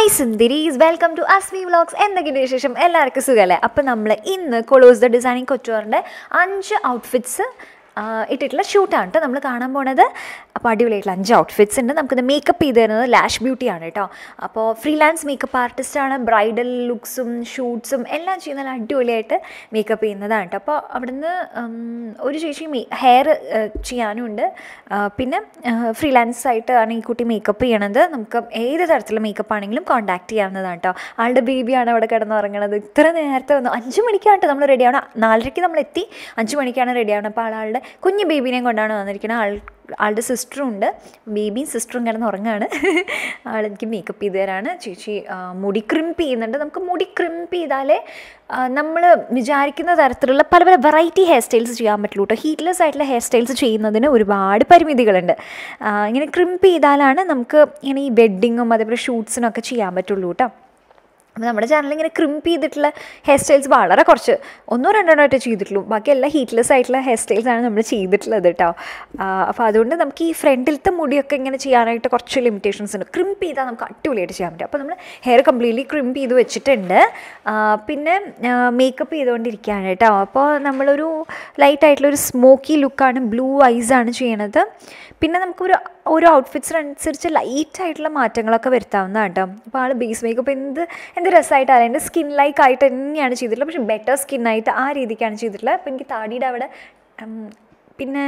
Hi Sundaris, welcome to Asvivlogs. എന്തൊക്കെയുണ്ട് വിശേഷം? എല്ലാവർക്കും സുഖമല്ലേ? അപ്പോൾ നമ്മൾ ഇന്ന് കൊളോസ് ദ ഡിസൈനിങ് കൊച്ചുവറിൻ്റെ 5 ഔട്ട്ഫിറ്റ്സ് ഇട്ടിട്ടുള്ള ഷൂട്ടാണ് കേട്ടോ നമ്മൾ കാണാൻ പോണത്. അപ്പോൾ അടിപൊളിയായിട്ടുള്ള 5 ഔട്ട്ഫിറ്റ്സ് ഉണ്ട്. നമുക്കിത് മേക്കപ്പ് ചെയ്ത് തരുന്നത് ലാഷ് ബ്യൂട്ടിയാണ് കേട്ടോ. അപ്പോൾ ഫ്രീലാൻസ് മേക്കപ്പ് ആർട്ടിസ്റ്റാണ്. ബ്രൈഡൽ ലുക്സും ഷൂട്ട്സും എല്ലാം ചെയ്യുന്ന നല്ല അടിപൊളിയായിട്ട് മേക്കപ്പ് ചെയ്യുന്നതാണ് കേട്ടോ. അപ്പോൾ അവിടുന്ന് ഒരു ചേച്ചി ഹെയർ ചെയ്യാനുണ്ട്. പിന്നെ ഫ്രീലാൻസ് ആയിട്ട് ആണ് ഈ കുട്ടി മേക്കപ്പ് ചെയ്യണത്. നമുക്ക് ഏത് തരത്തിലുള്ള മേക്കപ്പ് ആണെങ്കിലും കോൺടാക്ട് ചെയ്യാവുന്നതാണ് കേട്ടോ. ആളുടെ ബേബിയാണ് അവിടെ കിടന്നുറങ്ങണത്. ഇത്ര നേരത്തെ വന്നു 5 മണിക്കാണ് കേട്ടോ നമ്മൾ റെഡിയാവണം. 4:30 നമ്മളെത്തി, 5 മണിക്കാണ് റെഡിയാവണം. അപ്പോൾ ആളുടെ കുഞ്ഞു ബേബീനെയും കൊണ്ടാണ് വന്നിരിക്കുന്നത്. ആളുടെ സിസ്റ്ററും ഉണ്ട്, ബേബിയും സിസ്റ്ററും കിടന്ന് ഉറങ്ങാണ്. ആളെനിക്ക് മേക്കപ്പ് ചെയ്ത് തരാണ്. ചേച്ചി മുടി ക്രിംപ് ചെയ്യുന്നുണ്ട്. നമുക്ക് മുടി ക്രിംപ് ചെയ്താലേ നമ്മൾ വിചാരിക്കുന്ന തരത്തിലുള്ള പല പല വെറൈറ്റി ഹെയർ സ്റ്റൈൽസ് ചെയ്യാൻ പറ്റുള്ളൂ കേട്ടോ. ഹീറ്റ്ലെസ് ആയിട്ടുള്ള ഹെയർ സ്റ്റൈൽസ് ചെയ്യുന്നതിന് ഒരുപാട് പരിമിതികളുണ്ട്. ഇങ്ങനെ ക്രിംപ് ചെയ്താലാണ് നമുക്ക് ഇങ്ങനെ ഈ വെഡ്ഡിങ്ങും അതേപോലെ ഷൂട്ട്സിനും ഒക്കെ ചെയ്യാൻ പറ്റുള്ളൂ കേട്ടോ. അപ്പോൾ നമ്മുടെ ചാനലിൽ ഇങ്ങനെ ക്രിംപ് ചെയ്തിട്ടുള്ള ഹെയർ സ്റ്റൈൽസ് വളരെ കുറച്ച് 1-2 ചെയ്തിട്ടുള്ളൂ. ബാക്കി എല്ലാം ഹീറ്റ്ലെസ് ആയിട്ടുള്ള ഹെയർ സ്റ്റൈൽസാണ് നമ്മൾ ചെയ്തിട്ടുള്ളത് കേട്ടോ. അപ്പോൾ അതുകൊണ്ട് നമുക്ക് ഈ ഫ്രണ്ടിലത്തെ മുടിയൊക്കെ ഇങ്ങനെ ചെയ്യാനായിട്ട് കുറച്ച് ലിമിറ്റേഷൻസ് ഉണ്ട്. ക്രിംപ് ചെയ്താൽ നമുക്ക് അടിപൊളിയായിട്ട് ചെയ്യാൻ പറ്റും. അപ്പോൾ നമ്മൾ ഹെയർ കംപ്ലീറ്റ്ലി ക്രിംപ് ചെയ്ത് വെച്ചിട്ടുണ്ട്. പിന്നെ മേക്കപ്പ് ചെയ്തുകൊണ്ടിരിക്കുകയാണ് കേട്ടോ. അപ്പോൾ നമ്മളൊരു ലൈറ്റായിട്ടുള്ളൊരു സ്മോക്കി ലുക്കാണ്, ബ്ലൂ ഐസാണ് ചെയ്യണത്. പിന്നെ നമുക്കൊരു ഓരോ ഔട്ട്ഫിറ്റ്സിനനുസരിച്ച് ലൈറ്റായിട്ടുള്ള മാറ്റങ്ങളൊക്കെ വരുത്താവുന്നതാണ് കേട്ടോ. അപ്പോൾ ആൾ ബേസ് മേക്കപ്പ് എന്ത് രസമായിട്ടാണ് എൻ്റെ സ്കിൻ ലൈക്ക് ആയിട്ട് തന്നെയാണ് ചെയ്തിട്ടുള്ളത്. പക്ഷേ ബെറ്റർ സ്കിന്നായിട്ട് ആ രീതിക്കാണ് ചെയ്തിട്ടുള്ളത്. അപ്പോൾ എനിക്ക് താടിയുടെ അവിടെ പിന്നെ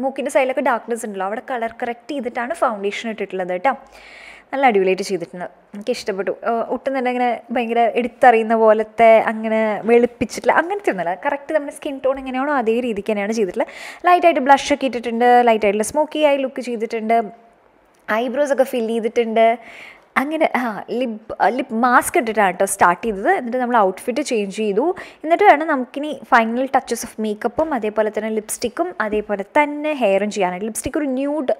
മൂക്കിൻ്റെ സൈഡിലൊക്കെ ഡാർക്ക്നെസ് ഉണ്ടല്ലോ, അവിടെ കളർ കറക്റ്റ് ചെയ്തിട്ടാണ് ഫൗണ്ടേഷൻ ഇട്ടിട്ടുള്ളത് കേട്ടോ. നല്ല അടിപൊളിയായിട്ട് ചെയ്തിട്ടുണ്ട്, എനിക്ക് ഇഷ്ടപ്പെട്ടു. ഒട്ടും തന്നെ അങ്ങനെ ഭയങ്കര എടുത്തറിയുന്ന പോലത്തെ അങ്ങനെ വെളുപ്പിച്ചിട്ടില്ല, അങ്ങനത്തെ ഒന്നുമല്ല. കറക്റ്റ് നമ്മുടെ സ്കിൻ ടോൺ എങ്ങനെയാണോ അതേ രീതിക്ക് തന്നെയാണ് ചെയ്തിട്ടുള്ളത്. ലൈറ്റായിട്ട് ബ്ലഷൊക്കെ ഇട്ടിട്ടുണ്ട്, ലൈറ്റായിട്ടുള്ള സ്മോക്കി ആയി ലുക്ക് ചെയ്തിട്ടുണ്ട്, ഐബ്രോസൊക്കെ ഫിൽ ചെയ്തിട്ടുണ്ട്. അങ്ങനെ ലിപ് മാസ്ക് ഇട്ടിട്ടാണ് കേട്ടോ സ്റ്റാർട്ട് ചെയ്തത്. എന്നിട്ട് നമ്മൾ ഔട്ട്ഫിറ്റ് ചേഞ്ച് ചെയ്തു. എന്നിട്ട് വേണം നമുക്കിനി ഫൈനൽ ടച്ചസ് ഓഫ് മേക്കപ്പും അതേപോലെ തന്നെ ലിപ്സ്റ്റിക്കും അതേപോലെ തന്നെ ഹെയറും ചെയ്യാനായിട്ട്. ലിപ്സ്റ്റിക്ക് ഒരു ന്യൂഡ്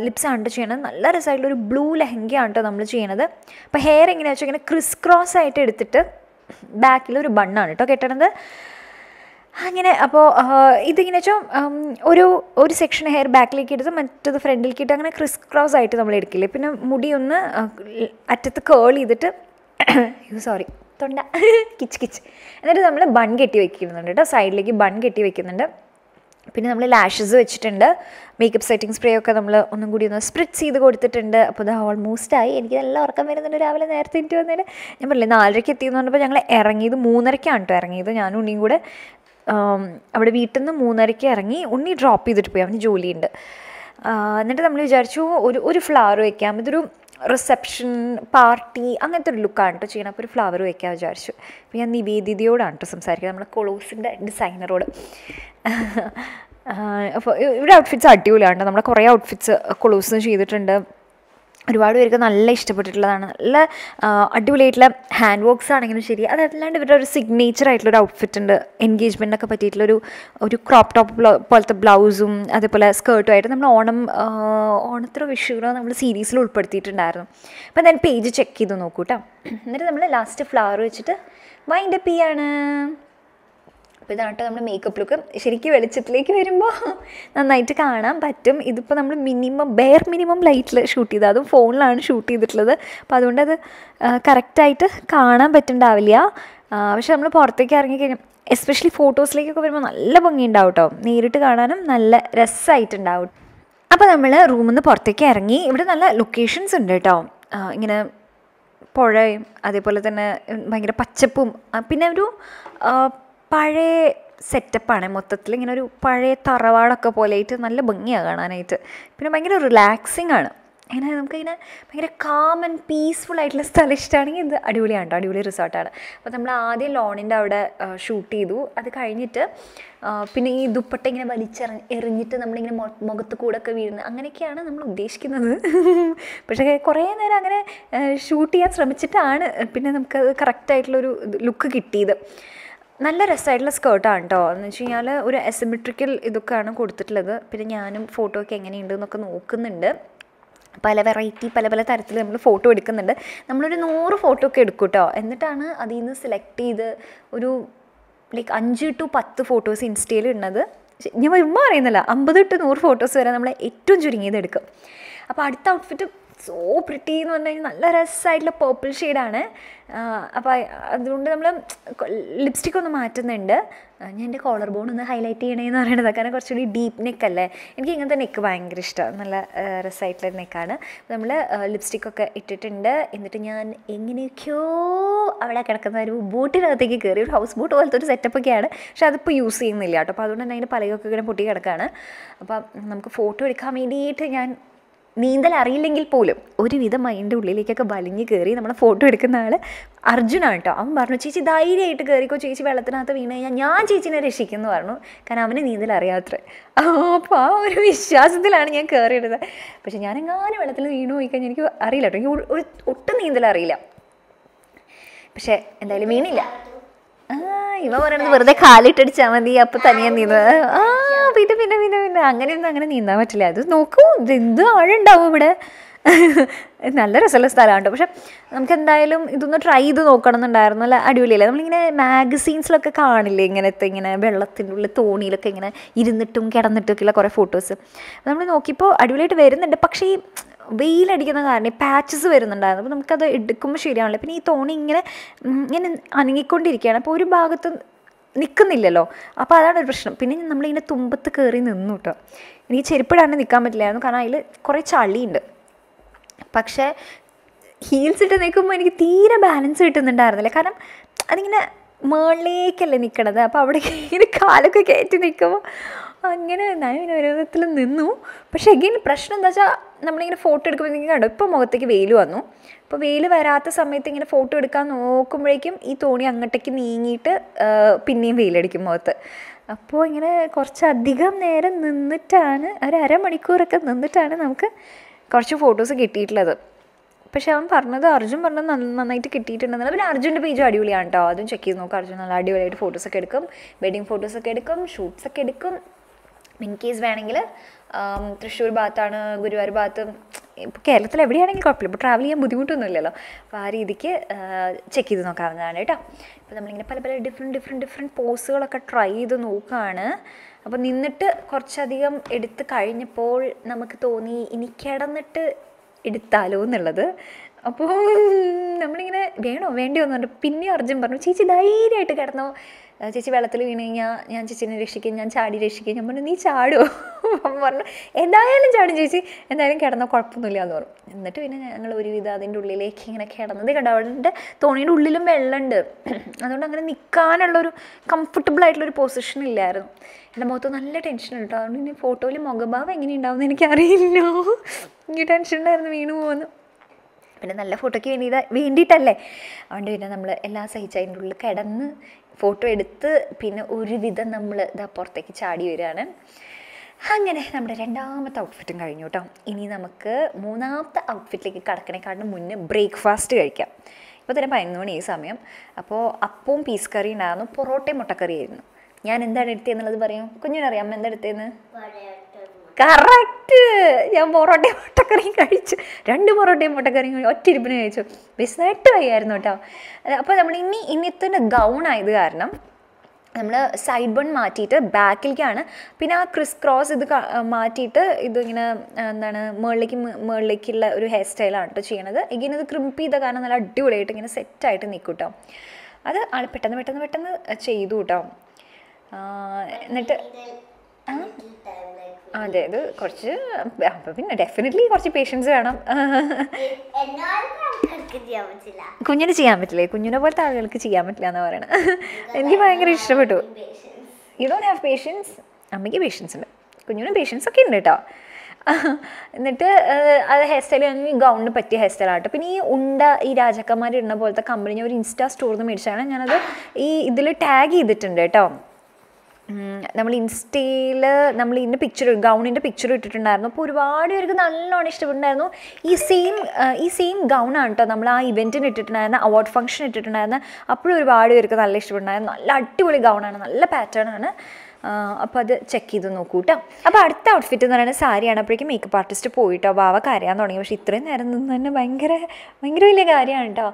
ലിപ്സാണ് ചെയ്യണത്. നല്ല രസമായിട്ടുള്ളൊരു ബ്ലൂ ലെഹങ്കയാണ് കേട്ടോ നമ്മൾ ചെയ്യണത്. അപ്പോൾ ഹെയർ എങ്ങനെയാണെന്ന് വെച്ചാൽ ഇങ്ങനെ ക്രിസ് ക്രോസ് ആയിട്ട് എടുത്തിട്ട് ബാക്കിലൊരു ബണ്ണാണ് കേട്ടോ കെട്ടണത്. അങ്ങനെ അപ്പോൾ ഇതിങ്ങനെ വെച്ചാൽ ഒരു സെക്ഷൻ ഹെയർ ബാക്കിലേക്ക് എടുത്ത് മറ്റത് ഫ്രണ്ടിലേക്ക് ഇട്ട് അങ്ങനെ ക്രിസ് ക്രോസ് ആയിട്ട് നമ്മൾ എടുക്കില്ലേ. പിന്നെ മുടി ഒന്ന് അറ്റത്ത് കേൾ ചെയ്തിട്ട് തൊണ്ട കിച്ച് എന്നിട്ട് നമ്മൾ ബൺ കെട്ടി വെക്കുന്നുണ്ട് കേട്ടോ. സൈഡിലേക്ക് ബൺ കെട്ടി വെക്കുന്നുണ്ട്. പിന്നെ നമ്മൾ ലാഷസ് വെച്ചിട്ടുണ്ട്. മേക്കപ്പ് സെറ്റിംഗ് സ്പ്രേ ഒക്കെ നമ്മൾ ഒന്നും കൂടി ഒന്ന് സ്പ്രിറ്റ്സ് ചെയ്ത് കൊടുത്തിട്ടുണ്ട്. അപ്പോൾ അത് ഓൾമോസ്റ്റ് ആയി. എനിക്ക് നല്ല ഉറക്കം വരുന്നുണ്ട്. രാവിലെ നേരത്തെ എനിക്ക് വന്നതിന് ഞാൻ പറഞ്ഞില്ലേ 4:30 എത്തിയെന്ന് പറഞ്ഞപ്പോൾ ഞങ്ങൾ ഇറങ്ങിയത് 3:30 കേട്ടോ ഇറങ്ങിയത്. ഞാനും ഉണ്ണിയും കൂടെ അവിടെ വീട്ടിൽ നിന്ന് 3:30 ഇറങ്ങി. ഉണ്ണി ഡ്രോപ്പ് ചെയ്തിട്ട് പോയി, അവന് ജോലിയുണ്ട്. എന്നിട്ട് നമ്മൾ വിചാരിച്ചു ഒരു ഫ്ലവർ വയ്ക്കാം, ഇതൊരു റിസപ്ഷൻ പാർട്ടി അങ്ങനത്തെ ഒരു ലുക്കാണ് കേട്ടോ ചെയ്യണം. അപ്പോൾ ഒരു ഫ്ലവർ വയ്ക്കാൻ വിചാരിച്ചു. അപ്പോൾ ഞാൻ നിവേദിതയോടാണ് കേട്ടോ സംസാരിക്കുന്നത്, നമ്മുടെ കൊളോസിൻ്റെ ഡിസൈനറോട്. അപ്പോൾ ഇവിടെ ഔട്ട്ഫിറ്റ്സ് അടിപൊളിയാണ് കേട്ടോ. നമ്മുടെ കുറേ ഔട്ട്ഫിറ്റ്സ് കൊളോസിന് ചെയ്തിട്ടുണ്ട്. ഒരുപാട് പേർക്ക് നല്ല ഇഷ്ടപ്പെട്ടിട്ടുള്ളതാണ്. നല്ല അടിപൊളിയായിട്ടുള്ള ഹാൻഡ് വർക്ക്സ് ആണെങ്കിലും ശരി. അതല്ലാണ്ട് ഇവരുടെ ഒരു സിഗ്നേച്ചർ ആയിട്ടുള്ളൊരു ഔട്ട്ഫിറ്റ് ഉണ്ട്. എൻഗേജ്മെൻറ്റിനൊക്കെ പറ്റിയിട്ടുള്ളൊരു ക്രോപ്പ് ടോപ്പ് പോലത്തെ ബ്ലൗസും അതേപോലെ സ്കേർട്ടുമായിട്ട് നമ്മൾ ഓണത്തിനോ വിഷുവിനോ നമ്മൾ സീരീസിൽ ഉൾപ്പെടുത്തിയിട്ടുണ്ടായിരുന്നു. അപ്പോൾ ഞാൻ പേജ് ചെക്ക് ചെയ്ത് നോക്കൂ കേട്ടോ. എന്നിട്ട് നമ്മൾ ലാസ്റ്റ് ഫ്ലവർ വെച്ചിട്ട് വൈൻഡപ്പ് ചെയ്യാണ്. അപ്പോൾ ഇതാണ് കേട്ടോ നമ്മുടെ മേക്കപ്പ് ലുക്ക്. ശരിക്കും വെളിച്ചത്തിലേക്ക് വരുമ്പോൾ നന്നായിട്ട് കാണാൻ പറ്റും. ഇതിപ്പോൾ നമ്മൾ ബെയർ മിനിമം ലൈറ്റിൽ ഷൂട്ട് ചെയ്തത്, അതും ഫോണിലാണ് ഷൂട്ട് ചെയ്തിട്ടുള്ളത്. അപ്പോൾ അതുകൊണ്ട് അത് കറക്റ്റായിട്ട് കാണാൻ പറ്റുന്നുണ്ടാവില്ല. പക്ഷെ നമ്മൾ പുറത്തേക്ക് ഇറങ്ങിക്കഴിഞ്ഞാൽ എസ്പെഷ്യലി ഫോട്ടോസിലേക്കൊക്കെ വരുമ്പോൾ നല്ല ഭംഗിയുണ്ടാവും കേട്ടോ. നേരിട്ട് കാണാനും നല്ല രസമായിട്ടുണ്ടാവും. അപ്പോൾ നമ്മൾ റൂമിൽ നിന്ന് പുറത്തേക്ക് ഇറങ്ങി. ഇവിടെ നല്ല ലൊക്കേഷൻസ് ഉണ്ട് കേട്ടോ. ഇങ്ങനെ പുഴയും അതേപോലെ തന്നെ ഭയങ്കര പച്ചപ്പും പിന്നെ ഒരു പഴയ സെറ്റപ്പാണ് മൊത്തത്തിൽ. ഇങ്ങനെ ഒരു പഴയ തറവാടൊക്കെ പോലെയായിട്ട് നല്ല ഭംഗിയാണ് കാണാനായിട്ട്. പിന്നെ ഭയങ്കര റിലാക്സിങ് ആണ്. ഇങ്ങനെ നമുക്കിങ്ങനെ ഭയങ്കര കാം ആൻഡ് പീസ്ഫുൾ ആയിട്ടുള്ള സ്ഥലം ഇഷ്ടമാണെങ്കിൽ ഇത് അടിപൊളിയാണ് കേട്ടോ. അടിപൊളി റിസോർട്ടാണ്. അപ്പോൾ നമ്മൾ ആദ്യം ലോണിൻ്റെ അവിടെ ഷൂട്ട് ചെയ്തു. അത് കഴിഞ്ഞിട്ട് പിന്നെ ഈ ദുപ്പട്ട ഇങ്ങനെ എറിഞ്ഞിട്ട് നമ്മളിങ്ങനെ മുഖത്ത് കൂടെ ഒക്കെ വീഴുന്നത് അങ്ങനെയൊക്കെയാണ് നമ്മൾ ഉദ്ദേശിക്കുന്നത്. പക്ഷേ കുറേ നേരം അങ്ങനെ ഷൂട്ട് ചെയ്യാൻ ശ്രമിച്ചിട്ടാണ് പിന്നെ നമുക്കത് കറക്റ്റായിട്ടുള്ളൊരു ലുക്ക് കിട്ടിയത്. നല്ല രസമായിട്ടുള്ള സ്കേർട്ടാണ് കേട്ടോ. എന്ന് വെച്ച് കഴിഞ്ഞാൽ ഒരു അസിമെട്രിക്കൽ ഇതൊക്കെയാണ് കൊടുത്തിട്ടുള്ളത്. പിന്നെ ഞാനും ഫോട്ടോ ഒക്കെ എങ്ങനെയുണ്ട് എന്നൊക്കെ നോക്കുന്നുണ്ട്. പല വെറൈറ്റി പല തരത്തിൽ നമ്മൾ ഫോട്ടോ എടുക്കുന്നുണ്ട്. നമ്മളൊരു 100 ഫോട്ടോ ഒക്കെ എടുക്കും കേട്ടോ. എന്നിട്ടാണ് അതിൽ നിന്ന് സെലക്ട് ചെയ്ത് ഒരു 5 to 10 ഫോട്ടോസ് ഇൻസ്റ്റയിൽ ഇടുന്നത്. ഞാൻ വരുമ്പോൾ അറിയുന്നില്ല, 50 to 100 ഫോട്ടോസ് വരെ നമ്മൾ ഏറ്റവും ചുരുങ്ങിയത് എടുക്കും. അപ്പോൾ അടുത്ത ഔട്ട്ഫിറ്റ് സോ പ്രിട്ടി എന്ന് പറഞ്ഞു കഴിഞ്ഞാൽ നല്ല രസമായിട്ടുള്ള പേർപ്പിൾ ഷെയ്ഡാണ്. അപ്പോൾ അതുകൊണ്ട് നമ്മൾ ലിപ്സ്റ്റിക് ഒന്ന് മാറ്റുന്നുണ്ട്. ഞാൻ എൻ്റെ കോളർ ബോൺ ഒന്ന് ഹൈലൈറ്റ് ചെയ്യണേന്ന് പറയണത്, കാരണം കുറച്ചുകൂടി ഡീപ്പ് നെക്കല്ലേ. എനിക്ക് ഇങ്ങനത്തെ നെക്ക് ഭയങ്കര ഇഷ്ടമാണ്, നല്ല രസമായിട്ടുള്ള നെക്കാണ്. നമ്മൾ ലിപ്സ്റ്റിക്കൊക്കെ ഇട്ടിട്ടുണ്ട്. എന്നിട്ട് ഞാൻ എങ്ങനെയൊക്കെയോ അവിടെ കിടക്കുന്ന ഒരു ബോട്ടിനകത്തേക്ക് കയറി, ഒരു ഹൗസ് ബോട്ട് പോലത്തെ ഒരു സെറ്റപ്പൊക്കെയാണ്. പക്ഷെ അതിപ്പോൾ യൂസ് ചെയ്യുന്നില്ല കേട്ടോ. അപ്പോൾ അതുകൊണ്ട് തന്നെ അതിൻ്റെ പലകൊക്കെ ഇങ്ങനെ പൊട്ടി കിടക്കുകയാണ്. അപ്പം നമുക്ക് ഫോട്ടോ എടുക്കാൻ വേണ്ടിയിട്ട് ഞാൻ നീന്തൽ അറിയില്ലെങ്കിൽ പോലും ഒരുവിധം അതിൻ്റെ ഉള്ളിലേക്കൊക്കെ വലിഞ്ഞ് കയറി നമ്മളെ ഫോട്ടോ എടുക്കുന്ന ആൾ അർജുനാണ് കേട്ടോ. അവൻ പറഞ്ഞു, ചേച്ചി ധൈര്യമായിട്ട് കയറിക്കോ, ചേച്ചി വെള്ളത്തിനകത്ത് വീണ് കഴിഞ്ഞാൽ ഞാൻ ചേച്ചീനെ രക്ഷിക്കുമെന്ന് പറഞ്ഞു. കാരണം അവന് നീന്തൽ അറിയാത്ര. അപ്പോൾ ആ ഒരു വിശ്വാസത്തിലാണ് ഞാൻ കയറിയിടുന്നത്. പക്ഷെ ഞാനെങ്ങാനും വെള്ളത്തിൽ വീണ് പോയി കഴിഞ്ഞാൽ എനിക്ക് അറിയില്ല കേട്ടോ, എനിക്ക് ഒട്ടും നീന്തൽ അറിയില്ല. പക്ഷേ എന്തായാലും വീണില്ല. ഇവ പറയണത് വെറുതെ കാലിട്ടടിച്ചാൽ മതി അപ്പോൾ തനിയെ നീന്തുന്നത്. പിന്നെ അങ്ങനെയൊന്നും അങ്ങനെ നീന്താൻ പറ്റില്ല. അത് നോക്കൂ, എന്ത് ആഴുണ്ടാവും ഇവിടെ. നല്ല രസമുള്ള സ്ഥലമാണ് കേട്ടോ. പക്ഷെ നമുക്ക് എന്തായാലും ഇതൊന്ന് ട്രൈ ചെയ്ത് നോക്കണം എന്നുണ്ടായിരുന്നു. നല്ല അടിപൊളിയല്ലേ. നമ്മളിങ്ങനെ മാഗസീൻസിലൊക്കെ കാണില്ലേ ഇങ്ങനത്തെ, ഇങ്ങനെ വെള്ളത്തിൻ്റെ ഉള്ളിൽ തോണിയിലൊക്കെ ഇങ്ങനെ ഇരുന്നിട്ടും കിടന്നിട്ടൊക്കെയുള്ള കുറേ ഫോട്ടോസ്. നമ്മൾ നോക്കിയപ്പോൾ അടിപൊളിയായിട്ട് വരുന്നുണ്ട്. പക്ഷേ ഈ വെയിലടിക്കുന്ന കാരണം ഈ പാച്ചസ് വരുന്നുണ്ടായിരുന്നു. അപ്പോൾ നമുക്കത് എടുക്കുമ്പോൾ ശരിയാണല്ലോ. പിന്നെ ഈ തോണി ഇങ്ങനെ അനങ്ങിക്കൊണ്ടിരിക്കുകയാണ്. അപ്പോൾ ഒരു ഭാഗത്ത് നിൽക്കുന്നില്ലല്ലോ. അപ്പോൾ അതാണ് ഒരു പ്രശ്നം. പിന്നെ നമ്മളിങ്ങനെ തുമ്പത്ത് കയറി നിന്നു കേട്ടോ. എനിക്ക് ചെരുപ്പിടാണ്ട് നിൽക്കാൻ പറ്റില്ലായിരുന്നു, കാരണം അതിൽ കുറേ ചളിയുണ്ട്. പക്ഷേ ഹീൽസ് ഇട്ട് നിൽക്കുമ്പോൾ എനിക്ക് തീരെ ബാലൻസ് കിട്ടുന്നുണ്ടായിരുന്നില്ല. കാരണം അതിങ്ങനെ മുകളിലേക്കല്ലേ നിൽക്കണത്. അപ്പോൾ അവിടെ ഇങ്ങനെ കാലൊക്കെ കയറ്റി നിൽക്കുമ്പോൾ അങ്ങനെ ഞാൻ ഇങ്ങനെ ഒരു വിധത്തിൽ നിന്നു. പക്ഷേ എഗെയിൻ പ്രശ്നം എന്താ വെച്ചാൽ നമ്മളിങ്ങനെ ഫോട്ടോ എടുക്കുമ്പോഴത്തേക്കും കണ്ടോ, ഇപ്പോൾ മുഖത്തേക്ക് വെയിൽ വന്നു. അപ്പോൾ വെയിൽ വരാത്ത സമയത്ത് ഇങ്ങനെ ഫോട്ടോ എടുക്കാൻ നോക്കുമ്പോഴേക്കും ഈ തോണി അങ്ങോട്ടേക്ക് നീങ്ങിയിട്ട് പിന്നെയും വെയിലടിക്കും മുഖത്ത്. അപ്പോൾ ഇങ്ങനെ കുറച്ചധികം നേരം നിന്നിട്ടാണ്, ഒരു അരമണിക്കൂറൊക്കെ നിന്നിട്ടാണ് നമുക്ക് കുറച്ച് ഫോട്ടോസ് കിട്ടിയിട്ടുള്ളത്. പക്ഷെ അർജുൻ പറഞ്ഞത് നന്നായിട്ട് കിട്ടിയിട്ടുണ്ടെന്നുള്ളത്. പിന്നെ അർജുൻ്റെ പേജും അടിപൊളിയാണ് കേട്ടോ, അതും ചെക്ക് ചെയ്ത് നോക്കാം. അർജുൻ നല്ല അടിപൊളിയായിട്ട് ഫോട്ടോസൊക്കെ എടുക്കും, വെഡിങ് ഫോട്ടോസൊക്കെ എടുക്കും, ഷൂട്ട്സൊക്കെ എടുക്കും. ഇൻ കേസ് വേണമെങ്കിൽ തൃശ്ശൂർ ഭാഗത്താണ്, ഗുരുവായൂർ ഭാഗത്ത്, ഇപ്പോൾ കേരളത്തിൽ എവിടെയാണെങ്കിലും കുഴപ്പമില്ല. ഇപ്പോൾ ട്രാവൽ ചെയ്യാൻ ബുദ്ധിമുട്ടൊന്നുമില്ലല്ലോ. അപ്പോൾ ആ രീതിക്ക് ചെക്ക് ചെയ്ത് നോക്കാവുന്നതാണ് കേട്ടോ. ഇപ്പോൾ നമ്മളിങ്ങനെ പല ഡിഫറെൻറ്റ് പോസുകളൊക്കെ ട്രൈ ചെയ്ത് നോക്കുകയാണ്. അപ്പോൾ നിന്നിട്ട് കുറച്ചധികം എടുത്ത് കഴിഞ്ഞപ്പോൾ നമുക്ക് തോന്നി ഇനി കിടന്നിട്ട് എടുത്താലോ എന്നുള്ളത്. അപ്പോൾ നമ്മളിങ്ങനെ വേണോ വേണ്ടിയോ എന്ന് പറഞ്ഞു. പിന്നെ അർജുൻ പറഞ്ഞു, ചേച്ചി ധൈര്യമായിട്ട് കിടന്നോ, ചേച്ചി വെള്ളത്തിൽ വീണ് കഴിഞ്ഞാൽ ഞാൻ ചേച്ചീനെ രക്ഷിക്കും, ഞാൻ ചാടി രക്ഷിക്കും. ഞാൻ പറഞ്ഞു, നീ ചാടുമോ? അപ്പം പറഞ്ഞു, എന്തായാലും ചാടും ചേച്ചി, എന്തായാലും കിടന്നോ, കുഴപ്പമൊന്നുമില്ല എന്ന് പറഞ്ഞു. എന്നിട്ട് പിന്നെ ഞങ്ങൾ ഒരുവിധം അതിൻ്റെ ഉള്ളിലേക്ക് ഇങ്ങനെ കിടന്നത് കണ്ടോ. അവിടെ തോണിയുടെ ഉള്ളിലും വെള്ളമുണ്ട്. അതുകൊണ്ട് അങ്ങനെ നിൽക്കാനുള്ളൊരു കംഫർട്ടബിളായിട്ടുള്ളൊരു പൊസിഷൻ ഇല്ലായിരുന്നു. എൻ്റെ മുഖത്ത് നല്ല ടെൻഷൻ കേട്ടോ. അതുകൊണ്ട് ഇനി ഫോട്ടോയിൽ മുഖഭാവം എങ്ങനെ ഉണ്ടാവുമെന്ന് എനിക്കറിയില്ല. എനിക്ക് ടെൻഷൻ ഉണ്ടായിരുന്നു വീണ് പോകുന്നു. പിന്നെ നല്ല ഫോട്ടോയ്ക്ക് വേണ്ടിയിട്ടല്ലേ. അതുകൊണ്ട് പിന്നെ നമ്മൾ എല്ലാം സഹിച്ച് അതിൻ്റെ ഉള്ളിൽ കിടന്ന് ഫോട്ടോ എടുത്ത് പിന്നെ ഒരുവിധം നമ്മൾ ഇതാ പുറത്തേക്ക് ചാടി വരികയാണ്. അങ്ങനെ നമ്മുടെ രണ്ടാമത്തെ ഔട്ട്ഫിറ്റും കഴിഞ്ഞു കേട്ടോ. ഇനി നമുക്ക് മൂന്നാമത്തെ ഔട്ട്ഫിറ്റിലേക്ക് കടക്കണേക്കാട്ടിന് മുന്നേ ബ്രേക്ക്ഫാസ്റ്റ് കഴിക്കാം. ഇപ്പോൾ തന്നെ 11 മണി ഈ സമയം. അപ്പോൾ അപ്പവും പീസ് കറി ഉണ്ടായിരുന്നു, പൊറോട്ടയും മുട്ടക്കറി ആയിരുന്നു. ഞാൻ എന്താണ് എടുത്തതെന്നുള്ളത് പറയും. കുഞ്ഞിനറിയാം എന്താ എടുത്തതെന്ന്? കറക്റ്റ്. ഞാൻ പൊറോട്ടയും മുട്ടക്കറിയും കഴിച്ചു. 2 പൊറോട്ടയും മുട്ടക്കറിയും ഒറ്റ ഇരിപ്പിന് കഴിച്ചു. വിശന്നിട്ട് വയ്യായിരുന്നു കേട്ടോ. അപ്പോൾ നമ്മൾ ഇന്നത്തെ ഗൗൺ ആയത് കാരണം നമ്മൾ സൈഡ് ബൺ മാറ്റിയിട്ട് ബാക്കിലേക്കാണ്. പിന്നെ ആ ക്രിസ് ക്രോസ് ഇത് മാറ്റിയിട്ട് ഇതിങ്ങനെ എന്താണ് മുകളിലേക്കുള്ള ഒരു ഹെയർ സ്റ്റൈലാണ് കേട്ടോ ചെയ്യണത്. എഗെയിൻ ഇത് ക്രിംപ് ചെയ്ത കാരണം നല്ല അടിപൊളിയായിട്ട് ഇങ്ങനെ സെറ്റായിട്ട് നിൽക്കും കേട്ടോ. അത് ആൾ പെട്ടെന്ന് ചെയ്തു കേട്ടോ. എന്നിട്ട് അതെ, ഇത് കുറച്ച് അപ്പം പിന്നെ ഡെഫിനറ്റ്ലി കുറച്ച് പേഷ്യൻസ് വേണം. കുഞ്ഞിന് ചെയ്യാൻ പറ്റില്ലേ? കുഞ്ഞിനെ പോലത്തെ ആളുകൾക്ക് ചെയ്യാൻ പറ്റില്ല എന്ന് പറയണത്. എനിക്ക് ഭയങ്കര ഇഷ്ടപ്പെട്ടു. You don't have patients? അമ്മയ്ക്ക് പേഷ്യൻസ് ഉണ്ട്, കുഞ്ഞിനും പേഷ്യൻസ് ഒക്കെ ഉണ്ട് കേട്ടോ. എന്നിട്ട് അത് ഹെയർ സ്റ്റൈൽ ഗൗണിന് പറ്റിയ ഹെയർ സ്റ്റൈലാണ് കേട്ടോ. പിന്നെ ഈ രാജാക്കന്മാരിടുന്ന പോലത്തെ കമ്പനി ഞാൻ ഒരു ഇൻസ്റ്റാ സ്റ്റോറിൽ നിന്ന് മേടിച്ചാണ്. ഞാനത് ഇതിൽ ടാഗ് ചെയ്തിട്ടുണ്ട് കേട്ടോ. നമ്മൾ ഇൻസ്റ്റയിൽ നമ്മൾ ഇതിൻ്റെ ഗൗണിൻ്റെ പിക്ചർ ഇട്ടിട്ടുണ്ടായിരുന്നു. അപ്പോൾ ഒരുപാട് പേർക്ക് നല്ലോണം ഇഷ്ടപ്പെട്ടിട്ടുണ്ടായിരുന്നു. ഈ സെയിം ഗൗണാണ് കേട്ടോ നമ്മൾ ആ ഇവൻറ്റിന് ഇട്ടിട്ടുണ്ടായിരുന്ന, അവാർഡ് ഫംഗ്ഷൻ ഇട്ടിട്ടുണ്ടായിരുന്ന. അപ്പോഴും ഒരുപാട് പേർക്ക് നല്ല ഇഷ്ടപ്പെട്ടിട്ടുണ്ടായിരുന്നു. നല്ല അടിപൊളി ഗൗണാണ്, നല്ല പാറ്റേൺ ആണ്. അപ്പോൾ അത് ചെക്ക് ചെയ്ത് നോക്കൂ കേട്ടോ. അപ്പോൾ അടുത്ത ഔട്ട്ഫിറ്റ് എന്ന് പറയുന്നത് സാരിയാണ്. അപ്പോഴേക്കും മേക്കപ്പ് ആർട്ടിസ്റ്റ് പോയിട്ടോ. ബാവ കരയാൻ തുടങ്ങി. പക്ഷേ ഇത്രയും നേരം നിന്ന് തന്നെ ഭയങ്കര വലിയ കാര്യമാണ് കേട്ടോ.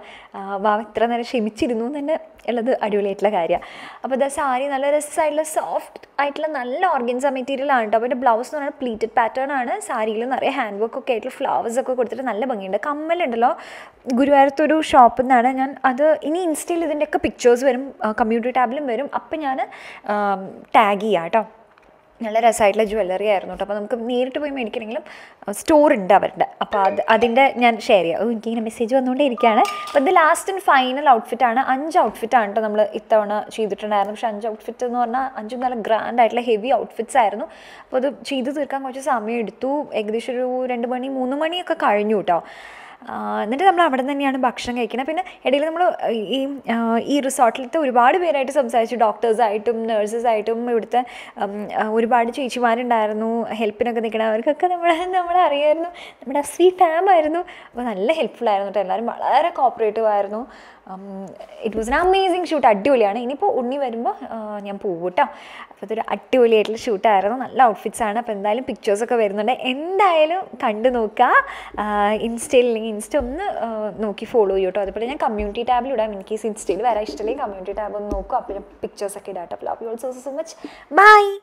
ബാവ ഇത്ര നേരം ക്ഷമിച്ചിരുന്നു തന്നെ ഉള്ളത് അടിപൊളിയായിട്ടുള്ള കാര്യമാണ്. അപ്പോൾ ഇത് സാരി നല്ല രസമായിട്ടുള്ള സോഫ്റ്റ് ആയിട്ടുള്ള നല്ല ഓർഗൻസ മെറ്റീരിയലാണ് കേട്ടോ. അപ്പോൾ എൻ്റെ ബ്ലൗസ് എന്ന് പറഞ്ഞാൽ പ്ലീറ്റഡ് പാറ്റേൺ ആണ്. സാരിയിൽ നിറയെ ഹാൻഡ് വർക്ക് ഒക്കെ ആയിട്ടുള്ള ഫ്ലവേഴ്സൊക്കെ കൊടുത്തിട്ട് നല്ല ഭംഗിയുണ്ട്. കമ്മലുണ്ടല്ലോ, ഗുരുവായൂരത്തൊരു ഷോപ്പിൽ നിന്നാണ് ഞാൻ അത്. ഇനി ഇൻസ്റ്റയിൽ ഇതിൻ്റെയൊക്കെ പിക്ചേഴ്സ് വരും, കമ്മ്യൂണിറ്റി ടാബിലും വരും. അപ്പോൾ ഞാൻ ടാഗ് ചെയ്യാം കേട്ടോ. നല്ല രസമായിട്ടുള്ള ജ്വല്ലറി ആയിരുന്നു കേട്ടോ. അപ്പോൾ നമുക്ക് നേരിട്ട് പോയി മേടിക്കണമെങ്കിലും സ്റ്റോർ ഉണ്ട് അവരുടെ. അപ്പോൾ അതിൻ്റെ ഞാൻ ഷെയർ ചെയ്യാം. എനിക്കിങ്ങനെ മെസ്സേജ് വന്നുകൊണ്ടേ ഇരിക്കുകയാണ്. അപ്പോൾ ഇത് ലാസ്റ്റ് ആൻഡ് ഫൈനൽ ഔട്ട്ഫിറ്റാണ്. 5 ഔട്ട്ഫിറ്റാണ് കേട്ടോ നമ്മൾ ഇത്തവണ ചെയ്തിട്ടുണ്ടായിരുന്നു. പക്ഷേ 5 ഔട്ട്ഫിറ്റ് എന്ന് പറഞ്ഞാൽ 5 നല്ല ഗ്രാൻഡ് ആയിട്ടുള്ള ഹെവി ഔട്ട്ഫിറ്റ്സ് ആയിരുന്നു. അപ്പോൾ അത് ചെയ്ത് തീർക്കാൻ കുറച്ച് സമയം എടുത്തു. ഏകദേശം ഒരു 2 മണി 3 മണിയൊക്കെ കഴിഞ്ഞു കേട്ടോ. എന്നിട്ട് നമ്മൾ അവിടെ തന്നെയാണ് ഭക്ഷണം കഴിക്കുന്നത്. പിന്നെ ഇടയിൽ നമ്മൾ ഈ റിസോർട്ടിലത്തെ ഒരുപാട് പേരായിട്ട് സംസാരിച്ചു. ഡോക്ടേഴ്സായിട്ടും നേഴ്സസായിട്ടും ഇവിടുത്തെ ഒരുപാട് ചേച്ചിമാരുണ്ടായിരുന്നു ഹെൽപ്പിനൊക്കെ നിൽക്കണം. അവർക്കൊക്കെ നമ്മളെ അറിയായിരുന്നു. നമ്മുടെ അസ്വി ഫാം ആയിരുന്നു. അപ്പോൾ നല്ല ഹെൽപ്ഫുള്ളായിരുന്നു കേട്ടോ. എല്ലാവരും വളരെ കോപ്പറേറ്റീവ് ആയിരുന്നു. It was an amazing shoot. അടിപൊളിയാണ്. ഇനിയിപ്പോൾ ഉണ്ണി വരുമ്പോൾ ഞാൻ പോകും കേട്ടോ. അപ്പോൾ ഇതൊരു അടിപൊളിയായിട്ടുള്ള ഷൂട്ടായിരുന്നു. നല്ല ഔട്ട്ഫിറ്റ്സാണ്. അപ്പോൾ എന്തായാലും പിക്ചേഴ്സൊക്കെ വരുന്നുണ്ട്. എന്തായാലും കണ്ടു നോക്കുക. ഇൻസ്റ്റയിൽ അല്ലെങ്കിൽ ഇൻസ്റ്റ ഒന്ന് നോക്കി ഫോളോ ചെയ്യും കേട്ടോ. അതുപോലെ ഞാൻ കമ്മ്യൂണിറ്റി ടാബിൽ ഇടാം. ഇൻ കേസ് ഇൻസ്റ്റയിൽ വരാൻ ഇഷ്ടമില്ലെങ്കിൽ കമ്മ്യൂണിറ്റി ടാബ് ഒന്ന് നോക്കും. അപ്പോൾ ഞാൻ പിക്ചേഴ്സൊക്കെ ഇടാം കേട്ടോ. Love you all so much. By.